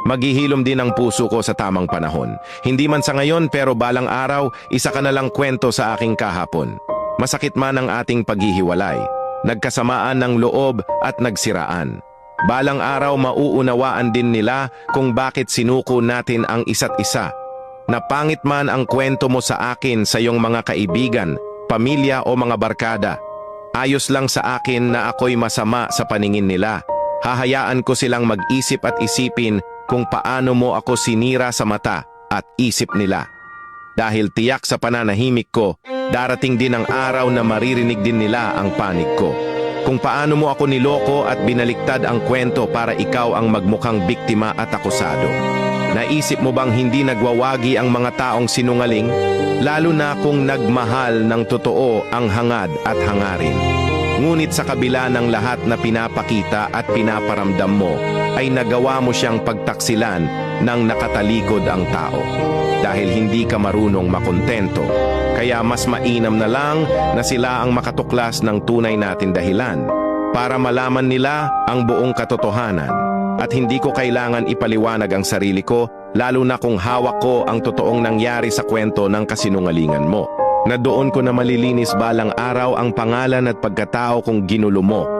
Maghihilom din ang puso ko sa tamang panahon. Hindi man sa ngayon pero balang araw, isa ka na lang kwento sa aking kahapon. Masakit man ang ating paghihiwalay. Nagkasamaan ng loob at nagsiraan. Balang araw mauunawaan din nila kung bakit sinuko natin ang isa't isa. Napangit man ang kwento mo sa akin sa iyong mga kaibigan, pamilya o mga barkada. Ayos lang sa akin na ako'y masama sa paningin nila. Hahayaan ko silang mag-isip at isipin kung paano mo ako sinira sa mata at isip nila. Dahil tiyak sa pananahimik ko, darating din ang araw na maririnig din nila ang panig ko. Kung paano mo ako niloko at binaliktad ang kwento para ikaw ang magmukhang biktima at akusado. Naisip mo bang hindi nagwawagi ang mga taong sinungaling? Lalo na kung nagmahal ng totoo ang hangad at hangarin. Ngunit sa kabila ng lahat na pinapakita at pinaparamdam mo, ay nagawa mo siyang pagtaksilan ng nakatalikod ang tao. Dahil hindi ka marunong makontento, kaya mas mainam na lang na sila ang makatuklas ng tunay natin dahilan para malaman nila ang buong katotohanan. At hindi ko kailangan ipaliwanag ang sarili ko, lalo na kung hawak ko ang totoong nangyari sa kwento ng kasinungalingan mo. Na doon ko na malilinis balang araw ang pangalan at pagkatao kong ginulo mo